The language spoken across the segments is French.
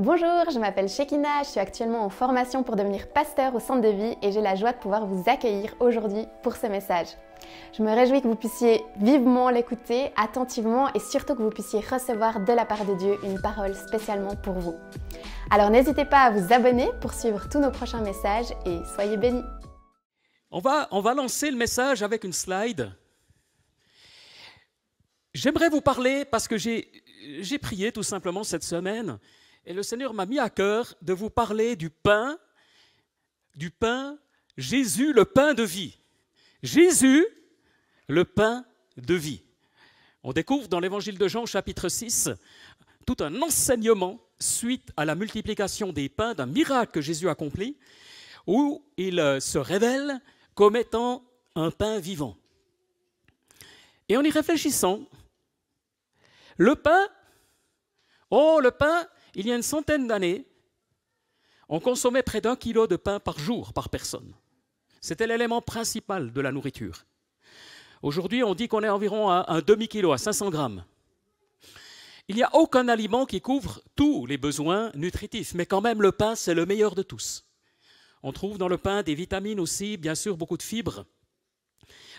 Bonjour, je m'appelle Shekina, je suis actuellement en formation pour devenir pasteur au centre de vie et j'ai la joie de pouvoir vous accueillir aujourd'hui pour ce message. Je me réjouis que vous puissiez vivement l'écouter, attentivement et surtout que vous puissiez recevoir de la part de Dieu une parole spécialement pour vous. Alors n'hésitez pas à vous abonner pour suivre tous nos prochains messages et soyez bénis. On va lancer le message avec une slide. J'aimerais vous parler parce que j'ai prié tout simplement cette semaine et le Seigneur m'a mis à cœur de vous parler du pain, Jésus, le pain de vie. Jésus, le pain de vie. On découvre dans l'évangile de Jean, chapitre 6, tout un enseignement suite à la multiplication des pains, d'un miracle que Jésus accomplit, où il se révèle comme étant un pain vivant. Et en y réfléchissant, le pain, il y a une centaine d'années, on consommait près d'1 kilo de pain par jour, par personne. C'était l'élément principal de la nourriture. Aujourd'hui, on dit qu'on est environ à un demi-kilo, à 500 grammes. Il n'y a aucun aliment qui couvre tous les besoins nutritifs, mais quand même le pain, c'est le meilleur de tous. On trouve dans le pain des vitamines aussi, bien sûr, beaucoup de fibres.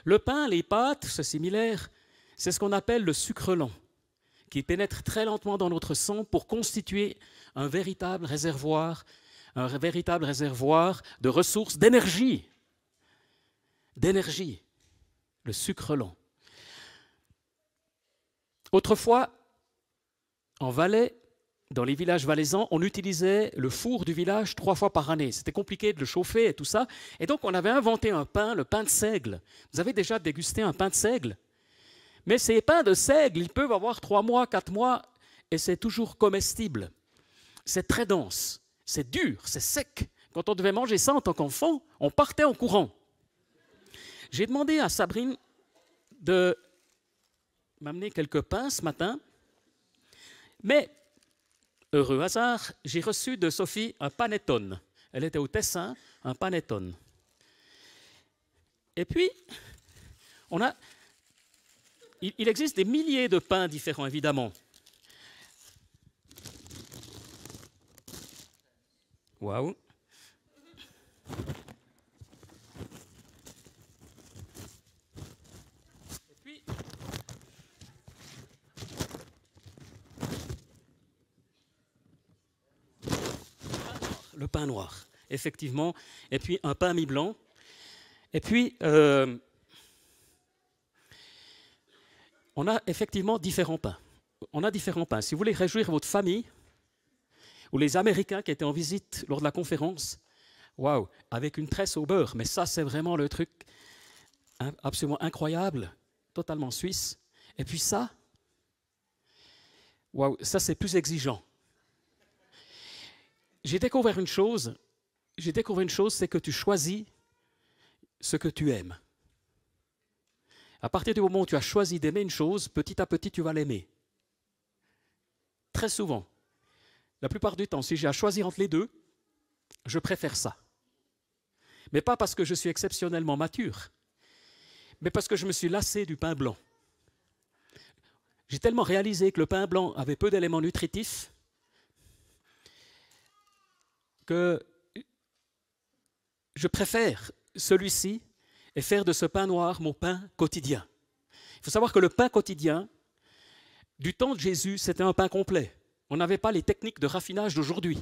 Le pain, les pâtes, c'est similaire, c'est ce qu'on appelle le sucre lent, qui pénètre très lentement dans notre sang pour constituer un véritable réservoir de ressources, d'énergie, le sucre lent. Autrefois, en Valais, dans les villages valaisans, on utilisait le four du village 3 fois par année. C'était compliqué de le chauffer et tout ça. Et donc, on avait inventé un pain, le pain de seigle. Vous avez déjà dégusté un pain de seigle? Mais ces pains de seigle, ils peuvent avoir 3 mois, 4 mois, et c'est toujours comestible. C'est très dense, c'est dur, c'est sec. Quand on devait manger ça en tant qu'enfant, on partait en courant. J'ai demandé à Sabrine de m'amener quelques pains ce matin, mais, heureux hasard, j'ai reçu de Sophie un panettone. Elle était au Tessin, un panettone. Et puis, il existe des milliers de pains différents, évidemment. Waouh! Et puis, le pain noir, effectivement. Et puis, un pain mi-blanc. Et puis, on a effectivement différents pains. On a différents pains. Si vous voulez réjouir votre famille, ou les Américains qui étaient en visite lors de la conférence, waouh, avec une tresse au beurre, mais ça c'est vraiment le truc absolument incroyable, totalement suisse. Et puis ça, waouh, ça c'est plus exigeant. J'ai découvert une chose, c'est que tu choisis ce que tu aimes. À partir du moment où tu as choisi d'aimer une chose, petit à petit, tu vas l'aimer. Très souvent. La plupart du temps, si j'ai à choisir entre les deux, je préfère ça. Mais pas parce que je suis exceptionnellement mature, mais parce que je me suis lassé du pain blanc. J'ai tellement réalisé que le pain blanc avait peu d'éléments nutritifs que je préfère celui-ci et faire de ce pain noir mon pain quotidien. Il faut savoir que le pain quotidien, du temps de Jésus, c'était un pain complet. On n'avait pas les techniques de raffinage d'aujourd'hui.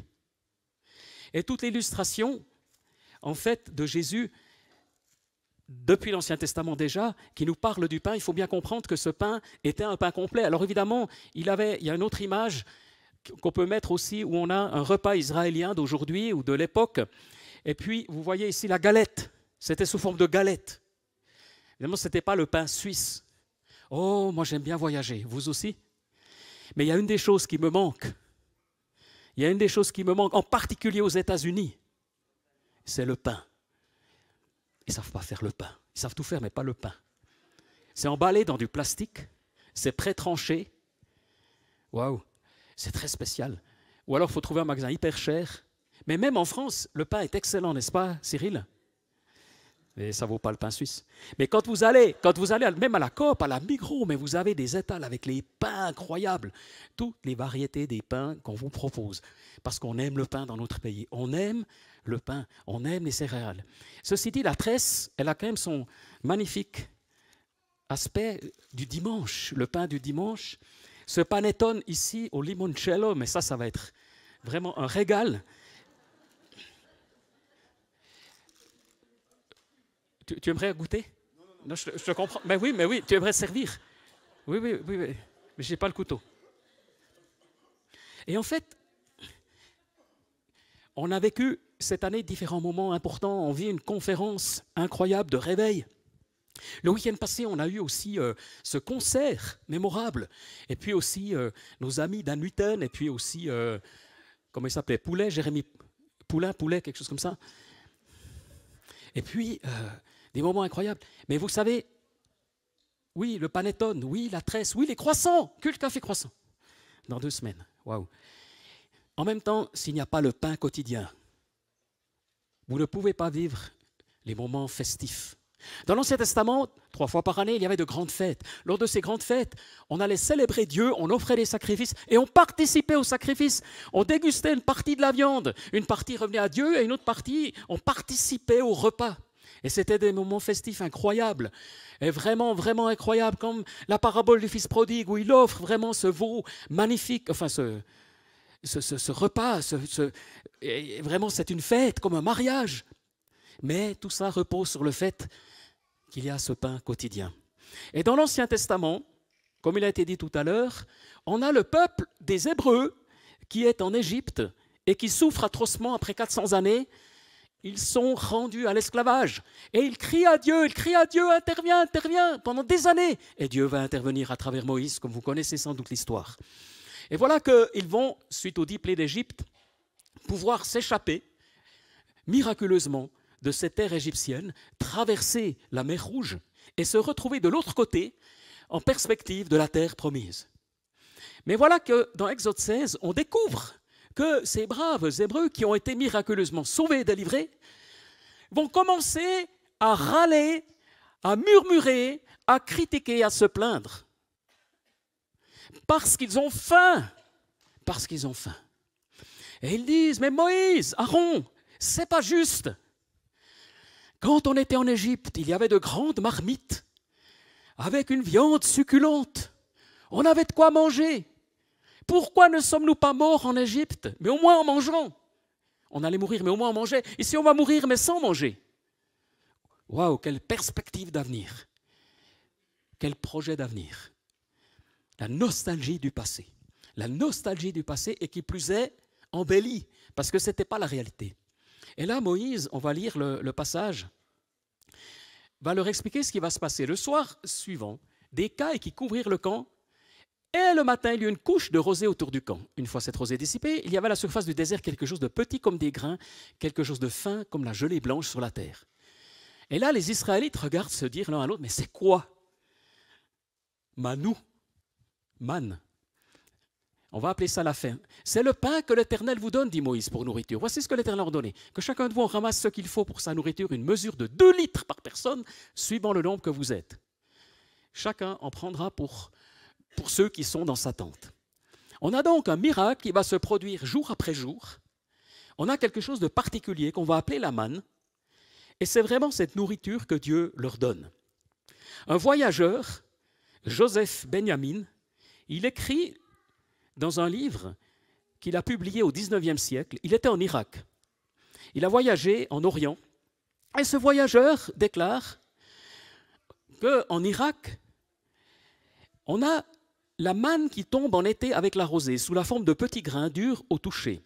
Et toute l'illustration, en fait, de Jésus, depuis l'Ancien Testament déjà, qui nous parle du pain, il faut bien comprendre que ce pain était un pain complet. Alors évidemment, il y a une autre image qu'on peut mettre aussi, où on a un repas israélien d'aujourd'hui ou de l'époque. Et puis, vous voyez ici la galette. C'était sous forme de galette. Évidemment, ce n'était pas le pain suisse. Oh, moi j'aime bien voyager. Vous aussi? Mais il y a une des choses qui me manque. Il y a une des choses qui me manque, en particulier aux États-Unis. C'est le pain. Ils ne savent pas faire le pain. Ils savent tout faire, mais pas le pain. C'est emballé dans du plastique. C'est pré-tranché. Waouh, c'est très spécial. Ou alors, il faut trouver un magasin hyper cher. Mais même en France, le pain est excellent, n'est-ce pas, Cyril? Mais ça ne vaut pas le pain suisse. Mais quand vous allez même à la Coop, à la Migros, mais vous avez des étals avec les pains incroyables, toutes les variétés des pains qu'on vous propose. Parce qu'on aime le pain dans notre pays. On aime le pain, on aime les céréales. Ceci dit, la tresse, elle a quand même son magnifique aspect du dimanche, le pain du dimanche. Ce panettone ici au limoncello, mais ça va être vraiment un régal. Tu aimerais goûter? Non, je te comprends. Mais oui, tu aimerais servir. Oui, mais je n'ai pas le couteau. Et en fait, on a vécu cette année différents moments importants. On vit une conférence incroyable de réveil. Le week-end passé, on a eu aussi ce concert mémorable. Et puis aussi nos amis d'Anne Hutten, et puis aussi, comment il s'appelait? Jérémy Poulet, quelque chose comme ça. Et puis, des moments incroyables. Mais vous savez, oui, le panettone, oui, la tresse, oui, les croissants, culte café croissant. Dans 2 semaines, waouh. En même temps, s'il n'y a pas le pain quotidien, vous ne pouvez pas vivre les moments festifs. Dans l'Ancien Testament, 3 fois par année, il y avait de grandes fêtes. Lors de ces grandes fêtes, on allait célébrer Dieu, on offrait des sacrifices et on participait aux sacrifices. On dégustait une partie de la viande, une partie revenait à Dieu et une autre partie, on participait au repas. Et c'était des moments festifs incroyables, et vraiment, vraiment incroyables, comme la parabole du fils prodigue, où il offre vraiment ce veau magnifique, enfin ce repas, et vraiment c'est une fête, comme un mariage. Mais tout ça repose sur le fait qu'il y a ce pain quotidien. Et dans l'Ancien Testament, comme il a été dit tout à l'heure, on a le peuple des Hébreux qui est en Égypte et qui souffre atrocement après 400 années. Ils sont rendus à l'esclavage. Et ils crient à Dieu, interviens, interviens, pendant des années. Et Dieu va intervenir à travers Moïse, comme vous connaissez sans doute l'histoire. Et voilà qu'ils vont, suite aux 10 plaies d'Égypte, pouvoir s'échapper miraculeusement de cette terre égyptienne, traverser la mer Rouge et se retrouver de l'autre côté en perspective de la terre promise. Mais voilà que dans Exode 16, on découvre que ces braves Hébreux qui ont été miraculeusement sauvés et délivrés vont commencer à râler, à murmurer, à critiquer, à se plaindre. Parce qu'ils ont faim. Parce qu'ils ont faim. Et ils disent, mais Moïse, Aaron, c'est pas juste. Quand on était en Égypte, il y avait de grandes marmites avec une viande succulente. On avait de quoi manger. Pourquoi ne sommes-nous pas morts en Égypte, mais au moins en mangeant? On allait mourir, mais au moins on mangeait. Ici, on va mourir, mais sans manger. Waouh, quelle perspective d'avenir. Quel projet d'avenir. La nostalgie du passé. La nostalgie du passé, et qui plus est, embellie, parce que ce n'était pas la réalité. Et là, Moïse, on va lire le passage, va leur expliquer ce qui va se passer. Le soir suivant, des cailles qui couvrirent le camp, et le matin, il y eut une couche de rosée autour du camp. Une fois cette rosée dissipée, il y avait à la surface du désert quelque chose de petit comme des grains, quelque chose de fin comme la gelée blanche sur la terre. Et là, les Israélites regardent se dire l'un à l'autre, mais c'est quoi? Manou, man. On va appeler ça la faim. C'est le pain que l'Éternel vous donne, dit Moïse, pour nourriture. Voici ce que l'Éternel a ordonné. Que chacun de vous en ramasse ce qu'il faut pour sa nourriture, une mesure de 2 litres par personne, suivant le nombre que vous êtes. Chacun en prendra pour ceux qui sont dans sa tente. On a donc un miracle qui va se produire jour après jour. On a quelque chose de particulier qu'on va appeler la manne. Et c'est vraiment cette nourriture que Dieu leur donne. Un voyageur, Joseph Benjamin, il écrit dans un livre qu'il a publié au XIXe siècle. Il était en Irak. Il a voyagé en Orient. Et ce voyageur déclare qu'en Irak, on a la manne qui tombe en été avec la rosée, sous la forme de petits grains durs au toucher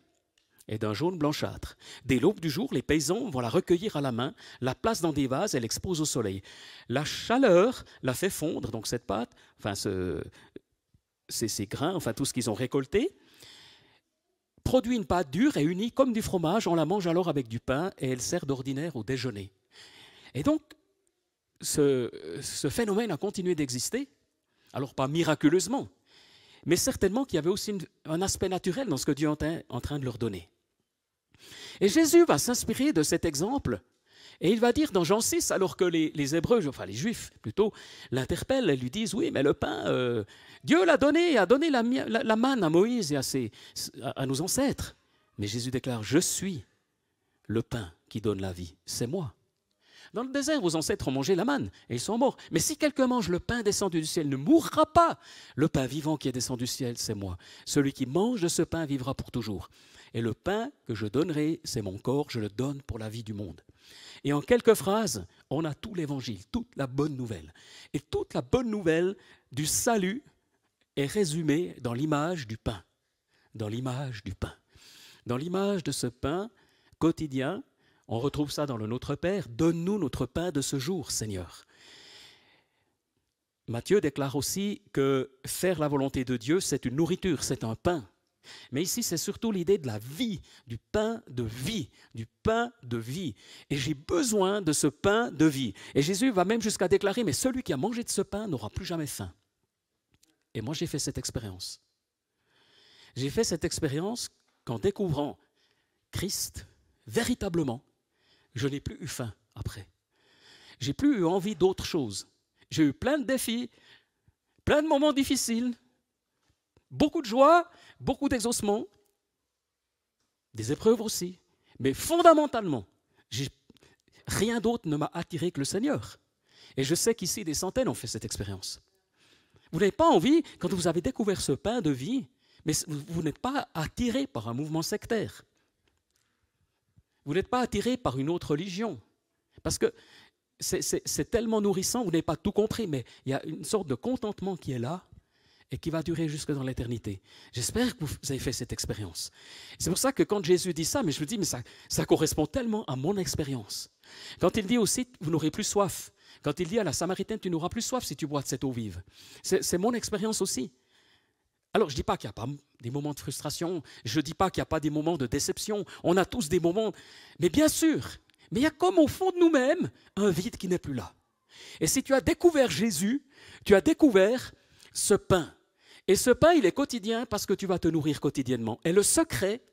et d'un jaune blanchâtre. Dès l'aube du jour, les paysans vont la recueillir à la main, la placent dans des vases et l'exposent au soleil. La chaleur la fait fondre, donc cette pâte, enfin ces grains, enfin tout ce qu'ils ont récolté, produit une pâte dure et unie comme du fromage. On la mange alors avec du pain et elle sert d'ordinaire au déjeuner. Et donc, ce phénomène a continué d'exister. Alors pas miraculeusement, mais certainement qu'il y avait aussi un aspect naturel dans ce que Dieu est en train de leur donner. Et Jésus va s'inspirer de cet exemple Et il va dire dans Jean 6, alors que les Hébreux, enfin les Juifs plutôt, l'interpellent et lui disent, oui, mais le pain, Dieu l'a donné, a donné la manne à Moïse et à nos ancêtres. Mais Jésus déclare, je suis le pain qui donne la vie, c'est moi. Dans le désert, vos ancêtres ont mangé la manne et ils sont morts. Mais si quelqu'un mange le pain descendu du ciel, ne mourra pas. Le pain vivant qui est descendu du ciel, c'est moi. Celui qui mange de ce pain vivra pour toujours. Et le pain que je donnerai, c'est mon corps, je le donne pour la vie du monde. Et en quelques phrases, on a tout l'évangile, toute la bonne nouvelle. Et toute la bonne nouvelle du salut est résumée dans l'image du pain. Dans l'image du pain. Dans l'image de ce pain quotidien, on retrouve ça dans le Notre Père. Donne-nous notre pain de ce jour, Seigneur. Matthieu déclare aussi que faire la volonté de Dieu, c'est une nourriture, c'est un pain. Mais ici, c'est surtout l'idée de la vie, du pain de vie, du pain de vie. Et j'ai besoin de ce pain de vie. Et Jésus va même jusqu'à déclarer, mais celui qui a mangé de ce pain n'aura plus jamais faim. Et moi, j'ai fait cette expérience. J'ai fait cette expérience qu'en découvrant Christ, véritablement, je n'ai plus eu faim après. J'ai plus eu envie d'autre chose. J'ai eu plein de défis, plein de moments difficiles, beaucoup de joie, beaucoup d'exaucement, des épreuves aussi. Mais fondamentalement, rien d'autre ne m'a attiré que le Seigneur. Et je sais qu'ici, des centaines ont fait cette expérience. Vous n'avez pas envie, quand vous avez découvert ce pain de vie, mais vous n'êtes pas attiré par un mouvement sectaire. Vous n'êtes pas attiré par une autre religion. Parce que c'est tellement nourrissant, vous n'avez pas tout compris, mais il y a une sorte de contentement qui est là et qui va durer jusque dans l'éternité. J'espère que vous avez fait cette expérience. C'est pour ça que quand Jésus dit ça, mais je me dis, mais ça correspond tellement à mon expérience. Quand il dit aussi, vous n'aurez plus soif. Quand il dit à la Samaritaine, tu n'auras plus soif si tu bois de cette eau vive. C'est mon expérience aussi. Alors, je ne dis pas qu'il n'y a pas des moments de frustration, je ne dis pas qu'il n'y a pas des moments de déception, on a tous des moments, mais bien sûr, mais il y a comme au fond de nous-mêmes un vide qui n'est plus là. Et si tu as découvert Jésus, tu as découvert ce pain. Et ce pain, il est quotidien parce que tu vas te nourrir quotidiennement. Et le secret,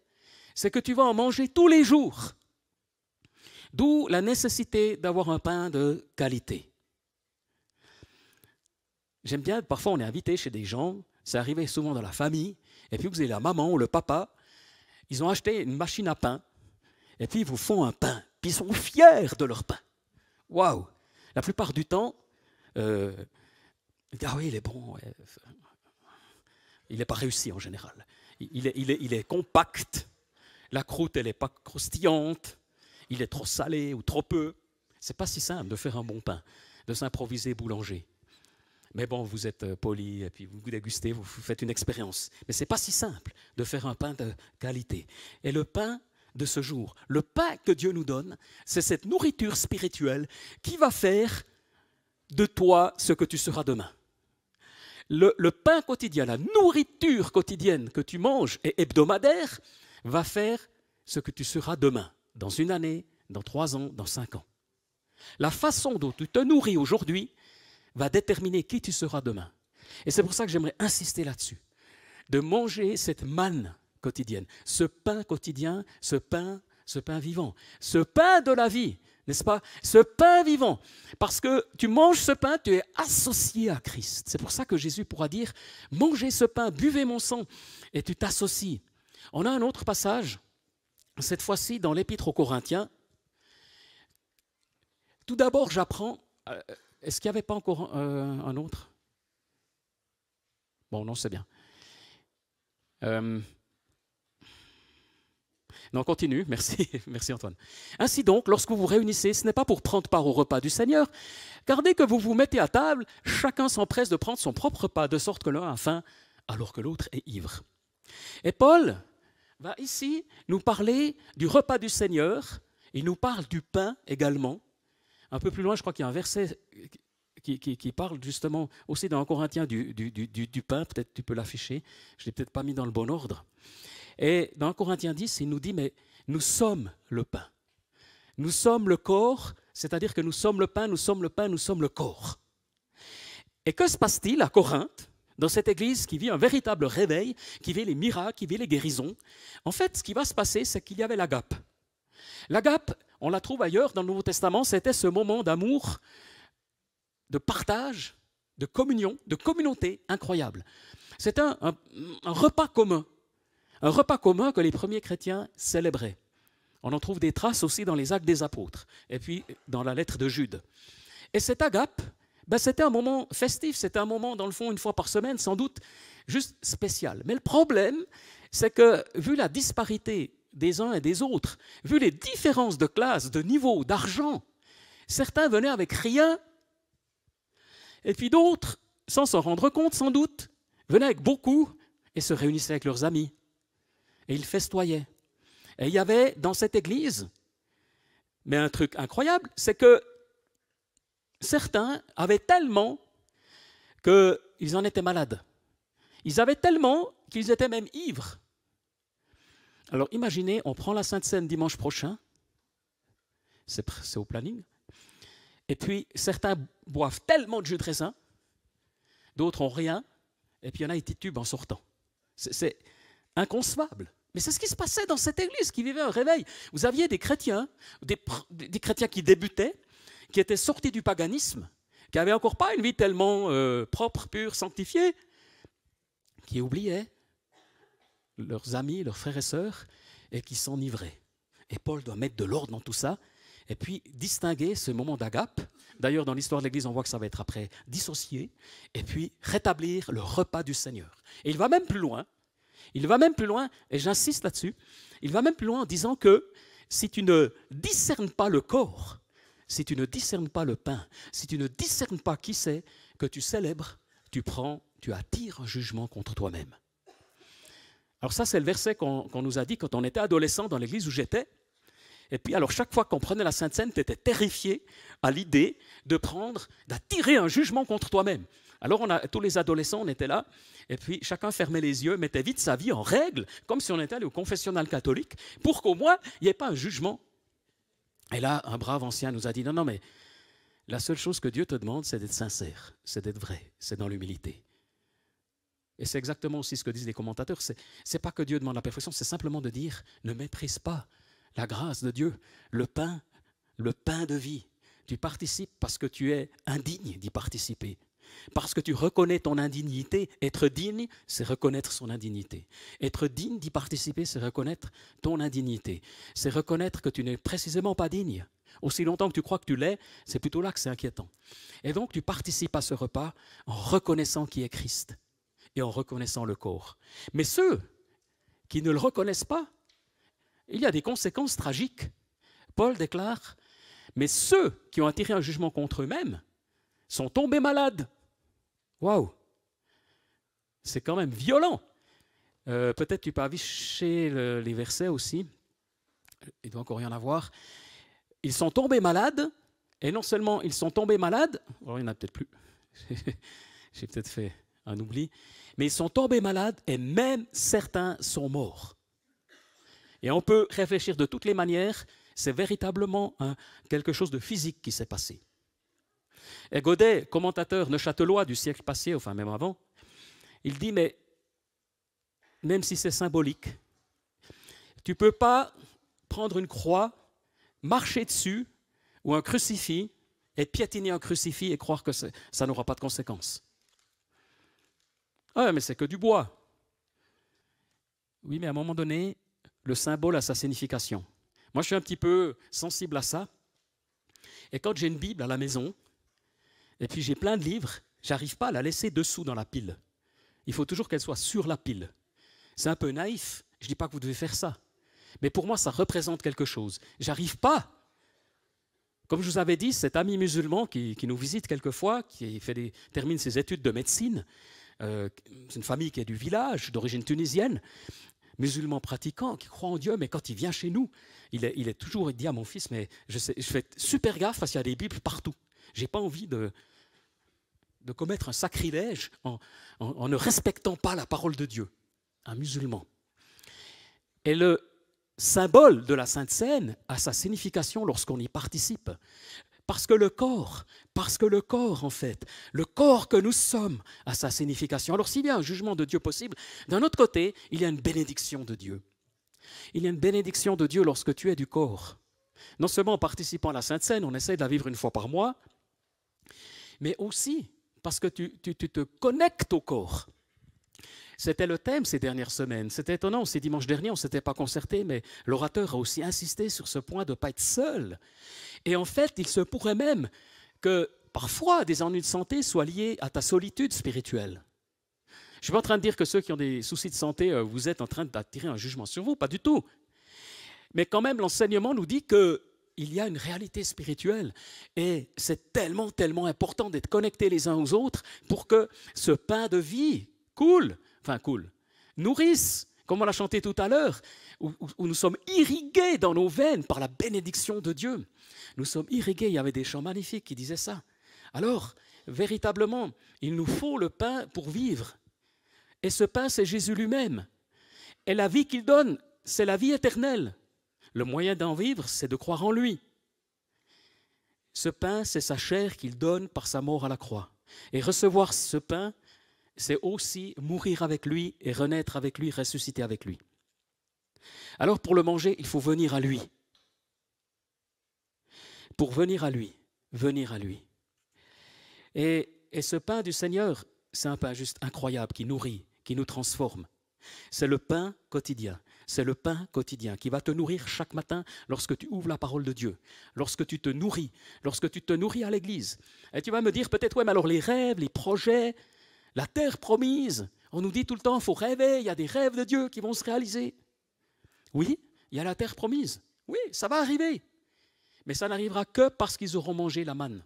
c'est que tu vas en manger tous les jours. D'où la nécessité d'avoir un pain de qualité. J'aime bien, parfois on est invité chez des gens, c'est arrivé souvent dans la famille, et puis vous avez la maman ou le papa, ils ont acheté une machine à pain, et puis ils vous font un pain, puis ils sont fiers de leur pain. Waouh! La plupart du temps, ah oui, il est bon, ouais. Il n'est pas réussi en général. Il est compact, la croûte, elle n'est pas croustillante, il est trop salé ou trop peu. Ce n'est pas si simple de faire un bon pain, de s'improviser boulanger. Mais bon, vous êtes poli et puis vous dégustez, vous faites une expérience. Mais ce n'est pas si simple de faire un pain de qualité. Et le pain de ce jour, le pain que Dieu nous donne, c'est cette nourriture spirituelle qui va faire de toi ce que tu seras demain. Le pain quotidien, la nourriture quotidienne que tu manges et hebdomadaire va faire ce que tu seras demain, dans une année, dans 3 ans, dans 5 ans. La façon dont tu te nourris aujourd'hui va déterminer qui tu seras demain. Et c'est pour ça que j'aimerais insister là-dessus, de manger cette manne quotidienne, ce pain quotidien, ce pain vivant, ce pain de la vie, n'est-ce pas? Ce pain vivant, parce que tu manges ce pain, tu es associé à Christ. C'est pour ça que Jésus pourra dire, mangez ce pain, buvez mon sang, et tu t'associes. On a un autre passage, cette fois-ci dans l'Épître aux Corinthiens. Tout d'abord, j'apprends... Est-ce qu'il n'y avait pas encore un autre? Bon, non, c'est bien. Non, continue, merci, merci Antoine. Ainsi donc, lorsque vous vous réunissez, ce n'est pas pour prendre part au repas du Seigneur, car dès que vous vous mettez à table, chacun s'empresse de prendre son propre repas, de sorte que l'un a faim, alors que l'autre est ivre. Et Paul va ici nous parler du repas du Seigneur, il nous parle du pain également. Un peu plus loin, je crois qu'il y a un verset qui parle justement aussi dans 1 Corinthiens du pain. Peut-être tu peux l'afficher. Je ne l'ai peut-être pas mis dans le bon ordre. Et dans 1 Corinthiens 10, il nous dit, mais nous sommes le pain. Nous sommes le corps, c'est-à-dire que nous sommes le pain, nous sommes le pain, nous sommes le corps. Et que se passe-t-il à Corinthe, dans cette église qui vit un véritable réveil, qui vit les miracles, qui vit les guérisons? En fait, ce qui va se passer, c'est qu'il y avait l'agape. L'agape, on la trouve ailleurs dans le Nouveau Testament, c'était ce moment d'amour, de partage, de communion, de communauté incroyable. C'est un repas commun que les premiers chrétiens célébraient. On en trouve des traces aussi dans les Actes des Apôtres et puis dans la lettre de Jude. Et cet agape, c'était un moment festif, c'était un moment, dans le fond, une fois par semaine, sans doute, juste spécial. Mais le problème, c'est que, vu la disparité des uns et des autres, vu les différences de classe, de niveau, d'argent, certains venaient avec rien, et puis d'autres, sans s'en rendre compte sans doute, venaient avec beaucoup et se réunissaient avec leurs amis. Et ils festoyaient. Et il y avait dans cette église, mais un truc incroyable, c'est que certains avaient tellement qu'ils en étaient malades. Ils avaient tellement qu'ils étaient même ivres. Alors imaginez, on prend la Sainte Seine dimanche prochain, c'est au planning, et puis certains boivent tellement de jus de raisin, d'autres n'ont rien, et puis il y en a qui titubent en sortant. C'est inconcevable. Mais c'est ce qui se passait dans cette église qui vivait un réveil. Vous aviez des chrétiens, des chrétiens qui débutaient, qui étaient sortis du paganisme, qui n'avaient encore pas une vie tellement propre, pure, sanctifiée, qui oubliaient leurs amis, leurs frères et sœurs, et qui s'enivraient. Et Paul doit mettre de l'ordre dans tout ça, et puis distinguer ce moment d'agape. D'ailleurs, dans l'histoire de l'Église, on voit que ça va être après dissocié, et puis rétablir le repas du Seigneur. Et il va même plus loin, et j'insiste là-dessus, il va même plus loin en disant que si tu ne discernes pas le corps, si tu ne discernes pas le pain, si tu ne discernes pas qui c'est que tu célèbres, tu attires un jugement contre toi-même. Alors ça, c'est le verset qu'on nous a dit quand on était adolescent dans l'église où j'étais. Et puis alors chaque fois qu'on prenait la Sainte Seine, tu étais terrifié à l'idée d'attirer un jugement contre toi-même. Alors tous les adolescents, on était là, et puis chacun fermait les yeux, mettait vite sa vie en règle, comme si on était allé au confessionnal catholique, pour qu'au moins, il n'y ait pas un jugement. Et là, un brave ancien nous a dit, non, mais la seule chose que Dieu te demande, c'est d'être sincère, c'est d'être vrai, c'est dans l'humilité. Et c'est exactement aussi ce que disent les commentateurs, c'est pas que Dieu demande la perfection, c'est simplement de dire, ne méprise pas la grâce de Dieu, le pain de vie. Tu participes parce que tu es indigne d'y participer. Parce que tu reconnais ton indignité. Être digne, c'est reconnaître son indignité. Être digne d'y participer, c'est reconnaître ton indignité. C'est reconnaître que tu n'es précisément pas digne. Aussi longtemps que tu crois que tu l'es, c'est plutôt là que c'est inquiétant. Et donc tu participes à ce repas en reconnaissant qui est Christ et en reconnaissant le corps. Mais ceux qui ne le reconnaissent pas, il y a des conséquences tragiques. Paul déclare, mais ceux qui ont attiré un jugement contre eux-mêmes sont tombés malades. Waouh! C'est quand même violent. Peut-être tu peux afficher les versets aussi. Il doit encore y en avoir. Ils sont tombés malades, et non seulement ils sont tombés malades, alors il n'y en a peut-être plus, j'ai peut-être fait un oubli, mais ils sont tombés malades et même certains sont morts. Et on peut réfléchir de toutes les manières, c'est véritablement quelque chose de physique qui s'est passé. Et Godet, commentateur neuchâtelois du siècle passé, enfin même avant, il dit, mais même si c'est symbolique, tu ne peux pas prendre une croix, marcher dessus, ou un crucifix, et piétiner un crucifix et croire que ça n'aura pas de conséquences. Ah, mais c'est que du bois. Oui, mais à un moment donné, le symbole a sa signification. Moi, je suis un petit peu sensible à ça. Et quand j'ai une Bible à la maison, et puis j'ai plein de livres, je n'arrive pas à la laisser dessous dans la pile. Il faut toujours qu'elle soit sur la pile. C'est un peu naïf, je ne dis pas que vous devez faire ça. Mais pour moi, ça représente quelque chose. Je n'arrive pas. Comme je vous avais dit, cet ami musulman qui nous visite quelquefois, qui termine ses études de médecine, c'est une famille qui est du village, d'origine tunisienne, musulman pratiquant, qui croit en Dieu, mais quand il vient chez nous, il dit à mon fils, mais je fais super gaffe parce qu'il y a des Bibles partout. Je n'ai pas envie de commettre un sacrilège en ne respectant pas la parole de Dieu. Un musulman. Et le symbole de la Sainte Seine a sa signification lorsqu'on y participe. Parce que le corps en fait, le corps que nous sommes a sa signification. Alors s'il y a un jugement de Dieu possible, d'un autre côté, il y a une bénédiction de Dieu. Il y a une bénédiction de Dieu lorsque tu es du corps. Non seulement en participant à la Sainte Seine, on essaie de la vivre une fois par mois, mais aussi parce que tu te connectes au corps. C'était le thème ces dernières semaines. C'était étonnant, ces dimanches derniers, on ne s'était pas concerté, mais l'orateur a aussi insisté sur ce point de ne pas être seul. Et en fait, il se pourrait même que parfois des ennuis de santé soient liés à ta solitude spirituelle. Je ne suis pas en train de dire que ceux qui ont des soucis de santé, vous êtes en train d'attirer un jugement sur vous, pas du tout. Mais quand même, l'enseignement nous dit qu'il y a une réalité spirituelle. Et c'est tellement, tellement important d'être connectés les uns aux autres pour que ce pain de vie coule, nourrisse, comme on l'a chanté tout à l'heure, où nous sommes irrigués dans nos veines par la bénédiction de Dieu. Nous sommes irrigués, il y avait des chants magnifiques qui disaient ça. Alors, véritablement, il nous faut le pain pour vivre. Et ce pain, c'est Jésus lui-même. Et la vie qu'il donne, c'est la vie éternelle. Le moyen d'en vivre, c'est de croire en lui. Ce pain, c'est sa chair qu'il donne par sa mort à la croix. Et recevoir ce pain, c'est aussi mourir avec lui et renaître avec lui, ressusciter avec lui. Alors pour le manger, il faut venir à lui. Pour venir à lui. Et ce pain du Seigneur, c'est un pain juste incroyable qui nourrit, qui nous transforme. C'est le pain quotidien. C'est le pain quotidien qui va te nourrir chaque matin lorsque tu ouvres la parole de Dieu, lorsque tu te nourris à l'église. Et tu vas me dire peut-être, ouais, mais alors les rêves, les projets, la terre promise, on nous dit tout le temps, il faut rêver, il y a des rêves de Dieu qui vont se réaliser. Oui, il y a la terre promise. Oui, ça va arriver. Mais ça n'arrivera que parce qu'ils auront mangé la manne.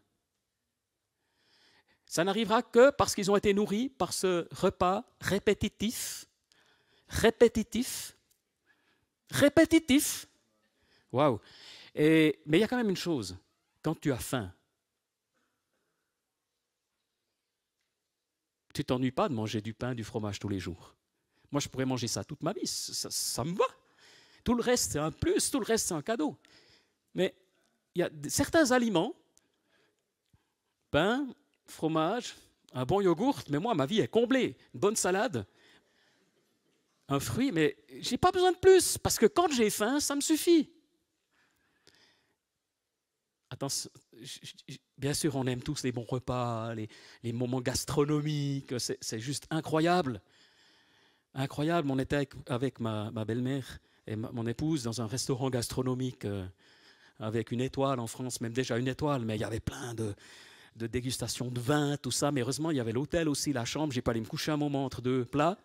Ça n'arrivera que parce qu'ils ont été nourris par ce repas répétitif. Waouh! Mais il y a quand même une chose. Quand tu as faim, tu ne t'ennuies pas de manger du pain, du fromage tous les jours. Moi, je pourrais manger ça toute ma vie. Ça me va. Tout le reste, c'est un plus. Tout le reste, c'est un cadeau. Mais il y a certains aliments, pain, fromage, un bon yogourt, mais moi, ma vie est comblée. Une bonne salade, un fruit, mais je n'ai pas besoin de plus, parce que quand j'ai faim, ça me suffit. Attention, bien sûr, on aime tous les bons repas, les moments gastronomiques, c'est juste incroyable. Incroyable, on était avec ma belle-mère et mon épouse dans un restaurant gastronomique avec une étoile en France, même déjà une étoile, mais il y avait plein de dégustation de vin, tout ça. Mais heureusement, il y avait l'hôtel aussi, la chambre. Je n'ai pas allé me coucher un moment entre deux plats.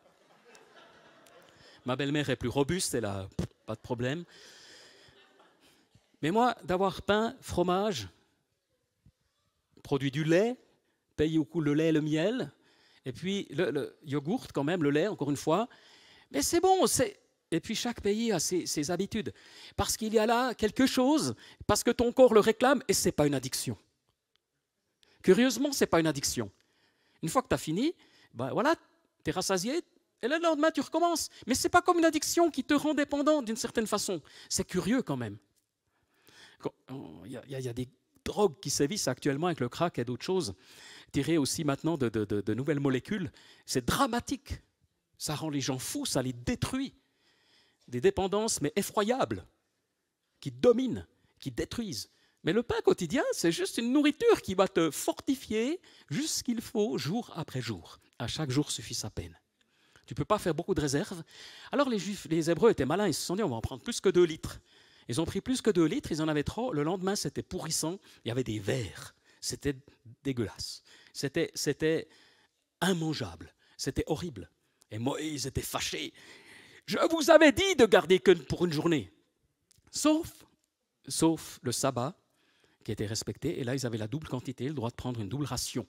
Ma belle-mère est plus robuste, elle a pas de problème. Mais moi, d'avoir pain, fromage, produit du lait, paye au coup le lait et le miel, et puis le yogourt quand même, le lait, encore une fois. Mais c'est bon, et puis chaque pays a ses habitudes. Parce qu'il y a là quelque chose, parce que ton corps le réclame, et ce n'est pas une addiction. Curieusement, ce n'est pas une addiction. Une fois que tu as fini, ben voilà, tu es rassasié, et le lendemain, tu recommences. Mais ce n'est pas comme une addiction qui te rend dépendant d'une certaine façon. C'est curieux quand même. Il y a des drogues qui sévissent actuellement avec le crack et d'autres choses, tirées aussi maintenant de nouvelles molécules. C'est dramatique. Ça rend les gens fous, ça les détruit. Des dépendances, mais effroyables, qui dominent, qui détruisent. Mais le pain quotidien, c'est juste une nourriture qui va te fortifier juste ce qu'il faut jour après jour. À chaque jour suffit sa peine. Tu ne peux pas faire beaucoup de réserves. Alors les Hébreux étaient malins, ils se sont dit on va en prendre plus que 2 litres. Ils ont pris plus que 2 litres, ils en avaient trop. Le lendemain, c'était pourrissant, il y avait des vers. C'était dégueulasse. C'était immangeable. C'était horrible. Et Moïse était fâché. Je vous avais dit de garder que pour une journée. Sauf le sabbat qui était respecté. Et là, ils avaient la double quantité, le droit de prendre une double ration.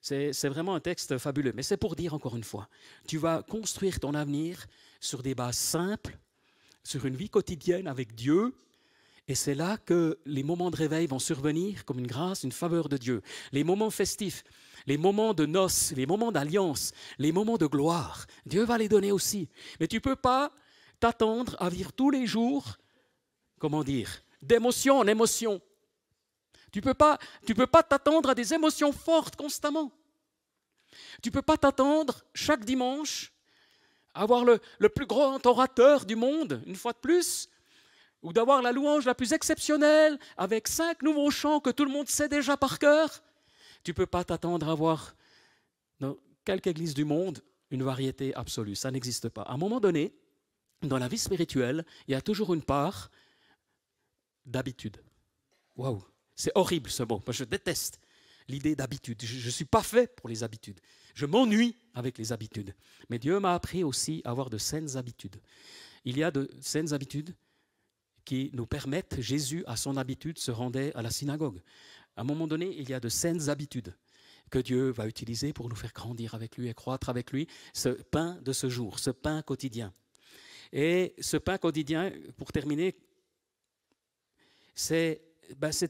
C'est vraiment un texte fabuleux. Mais c'est pour dire encore une fois, tu vas construire ton avenir sur des bases simples, sur une vie quotidienne avec Dieu. Et c'est là que les moments de réveil vont survenir comme une grâce, une faveur de Dieu. Les moments festifs, les moments de noces, les moments d'alliance, les moments de gloire, Dieu va les donner aussi. Mais tu ne peux pas t'attendre à vivre tous les jours, comment dire, d'émotion en émotion. Tu peux pas t'attendre à des émotions fortes constamment. Tu ne peux pas t'attendre chaque dimanche à avoir le plus grand orateur du monde, une fois de plus, ou d'avoir la louange la plus exceptionnelle avec 5 nouveaux chants que tout le monde sait déjà par cœur. Tu ne peux pas t'attendre à voir dans quelque église du monde une variété absolue. Ça n'existe pas. À un moment donné, dans la vie spirituelle, il y a toujours une part d'habitude. Waouh, c'est horrible ce mot. Moi, je déteste l'idée d'habitude. Je ne suis pas fait pour les habitudes. Je m'ennuie avec les habitudes. Mais Dieu m'a appris aussi à avoir de saines habitudes. Il y a de saines habitudes qui nous permettent, Jésus, à son habitude, se rendait à la synagogue. À un moment donné, il y a de saines habitudes que Dieu va utiliser pour nous faire grandir avec lui et croître avec lui, ce pain de ce jour, ce pain quotidien. Et ce pain quotidien, pour terminer, c'est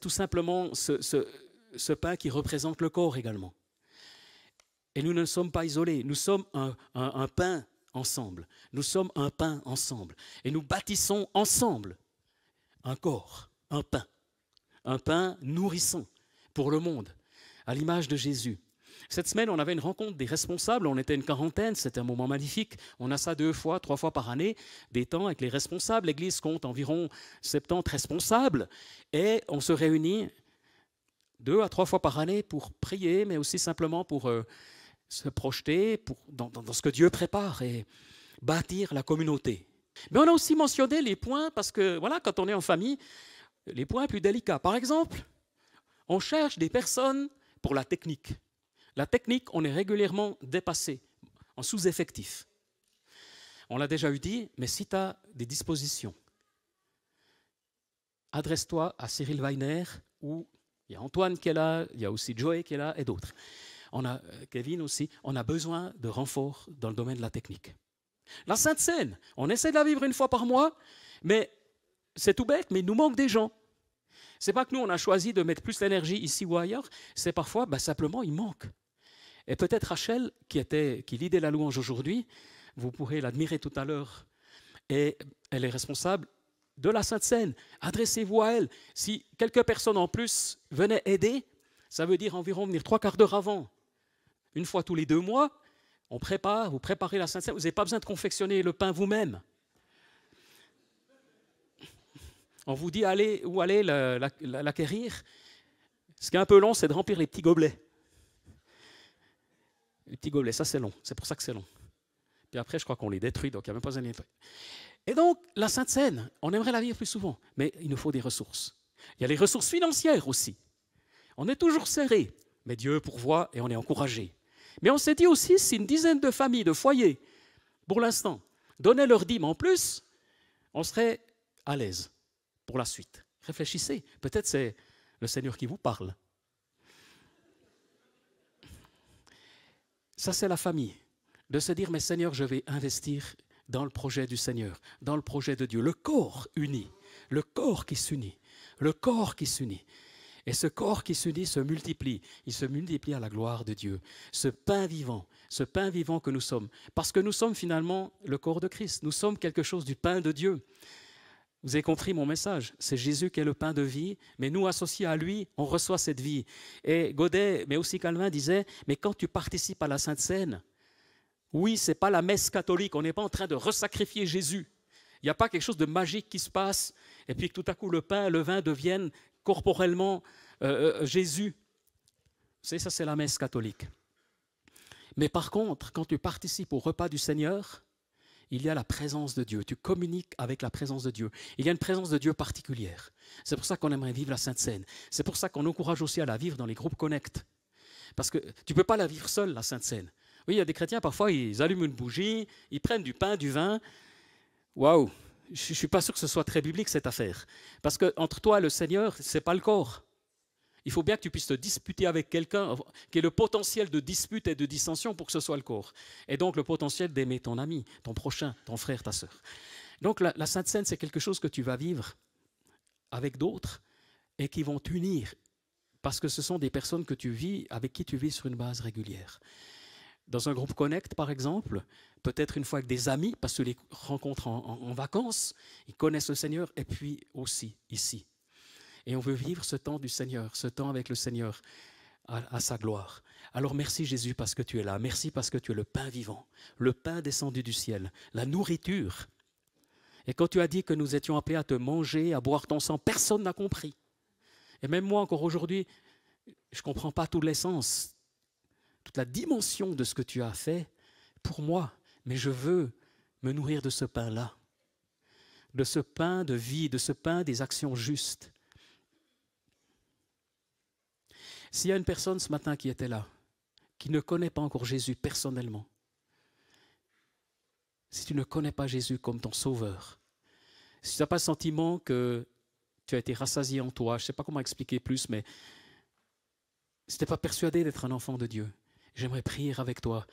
tout simplement ce pain qui représente le corps également. Et nous ne sommes pas isolés, nous sommes un pain ensemble. Nous sommes un pain ensemble. Et nous bâtissons ensemble un corps, un pain nourrissant pour le monde, à l'image de Jésus. Cette semaine, on avait une rencontre des responsables, on était une quarantaine, c'était un moment magnifique. On a ça 2 fois, 3 fois par année, des temps avec les responsables. L'Église compte environ 70 responsables et on se réunit 2 à 3 fois par année pour prier, mais aussi simplement pour se projeter dans ce que Dieu prépare et bâtir la communauté. Mais on a aussi mentionné les points, parce que voilà, quand on est en famille, les points plus délicats. Par exemple, on cherche des personnes pour la technique. La technique, on est régulièrement dépassé, en sous-effectif. On l'a déjà eu dit, mais si tu as des dispositions, adresse-toi à Cyril Weiner, ou il y a Antoine qui est là, il y a aussi Joey qui est là, et d'autres. On a Kevin aussi, on a besoin de renforts dans le domaine de la technique. La Sainte Seine, on essaie de la vivre 1 fois par mois, mais c'est tout bête, mais il nous manque des gens. Ce n'est pas que nous, on a choisi de mettre plus d'énergie ici ou ailleurs, c'est parfois, simplement, il manque. Et peut-être Rachel, qui lidait la louange aujourd'hui, vous pourrez l'admirer tout à l'heure, et elle est responsable de la Sainte Seine. Adressez-vous à elle. Si quelques personnes en plus venaient aider, ça veut dire environ venir 3/4 d'heure avant. 1 fois tous les 2 mois, vous préparez la Sainte Seine. Vous n'avez pas besoin de confectionner le pain vous-même. On vous dit où aller l'acquérir. Ce qui est un peu long, c'est de remplir les petits gobelets. Les petits gobelets, ça c'est long. C'est pour ça que c'est long. Puis après, je crois qu'on les détruit, donc il n'y a même pas besoin de les détruire. Et donc, la Sainte Seine, on aimerait la vivre plus souvent, mais il nous faut des ressources. Il y a les ressources financières aussi. On est toujours serré, mais Dieu pourvoit et on est encouragé. Mais on s'est dit aussi, si une dizaine de familles, de foyers, pour l'instant, donnaient leur dîme en plus, on serait à l'aise pour la suite. Réfléchissez, peut-être c'est le Seigneur qui vous parle. Ça, c'est la famille. De se dire, mais Seigneur, je vais investir dans le projet du Seigneur, dans le projet de Dieu. Le corps uni, le corps qui s'unit, le corps qui s'unit. Et ce corps qui s'unit se multiplie. Il se multiplie à la gloire de Dieu. Ce pain vivant que nous sommes. Parce que nous sommes finalement le corps de Christ. Nous sommes quelque chose du pain de Dieu. Vous avez compris mon message. C'est Jésus qui est le pain de vie, mais nous, associés à lui, on reçoit cette vie. Et Godet, mais aussi Calvin, disait, mais quand tu participes à la Sainte Seine, oui, ce n'est pas la messe catholique, on n'est pas en train de resacrifier Jésus. Il n'y a pas quelque chose de magique qui se passe, et puis que tout à coup le pain et le vin deviennent corporellement Jésus. Vous savez, ça c'est la messe catholique. Mais par contre, quand tu participes au repas du Seigneur, il y a la présence de Dieu. Tu communiques avec la présence de Dieu. Il y a une présence de Dieu particulière. C'est pour ça qu'on aimerait vivre la Sainte Seine. C'est pour ça qu'on encourage aussi à la vivre dans les groupes Connect. Parce que tu ne peux pas la vivre seule, la Sainte Seine. Oui, il y a des chrétiens, parfois, ils allument une bougie, ils prennent du pain, du vin. Waouh, je ne suis pas sûr que ce soit très biblique, cette affaire. Parce qu'entre toi et le Seigneur, ce n'est pas le corps. Il faut bien que tu puisses te disputer avec quelqu'un qui ait le potentiel de dispute et de dissension pour que ce soit le corps. Et donc le potentiel d'aimer ton ami, ton prochain, ton frère, ta sœur. Donc la Sainte Seine, c'est quelque chose que tu vas vivre avec d'autres et qui vont t'unir. Parce que ce sont des personnes que tu vis, avec qui tu vis sur une base régulière. Dans un groupe Connect, par exemple, peut-être une fois avec des amis, parce que les rencontres en vacances, ils connaissent le Seigneur, et puis aussi ici. Et on veut vivre ce temps du Seigneur, ce temps avec le Seigneur à sa gloire. Alors merci Jésus parce que tu es là. Merci parce que tu es le pain vivant, le pain descendu du ciel, la nourriture. Et quand tu as dit que nous étions appelés à te manger, à boire ton sang, personne n'a compris. Et même moi, encore aujourd'hui, je ne comprends pas tout l'essence, toute la dimension de ce que tu as fait pour moi. Mais je veux me nourrir de ce pain-là, de ce pain de vie, de ce pain des actions justes. S'il y a une personne ce matin qui était là, qui ne connaît pas encore Jésus personnellement, si tu ne connais pas Jésus comme ton sauveur, si tu n'as pas le sentiment que tu as été rassasié en toi, je ne sais pas comment expliquer plus, mais si tu n'es pas persuadé d'être un enfant de Dieu, j'aimerais prier avec toi,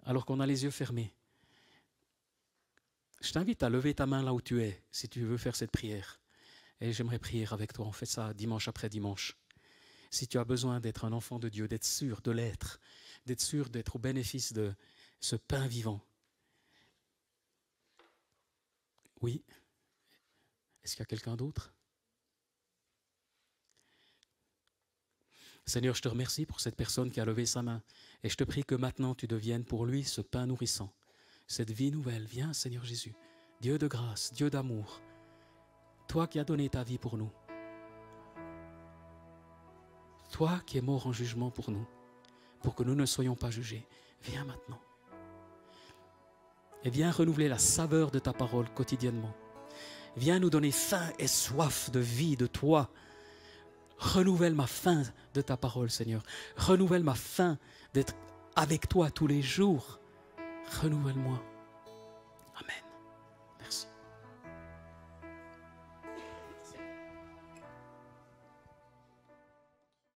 alors qu'on a les yeux fermés. Je t'invite à lever ta main là où tu es, si tu veux faire cette prière. Et j'aimerais prier avec toi, on fait ça dimanche après dimanche. Si tu as besoin d'être un enfant de Dieu, d'être sûr de l'être, d'être sûr d'être au bénéfice de ce pain vivant. Oui. Est-ce qu'il y a quelqu'un d'autre? Seigneur, je te remercie pour cette personne qui a levé sa main. Et je te prie que maintenant tu deviennes pour lui ce pain nourrissant, cette vie nouvelle. Viens, Seigneur Jésus, Dieu de grâce, Dieu d'amour, toi qui as donné ta vie pour nous, toi qui es mort en jugement pour nous, pour que nous ne soyons pas jugés. Viens maintenant. Et viens renouveler la saveur de ta parole quotidiennement. Viens nous donner faim et soif de vie de toi. Renouvelle ma faim de ta parole, Seigneur. Renouvelle ma faim d'être avec toi tous les jours. Renouvelle-moi.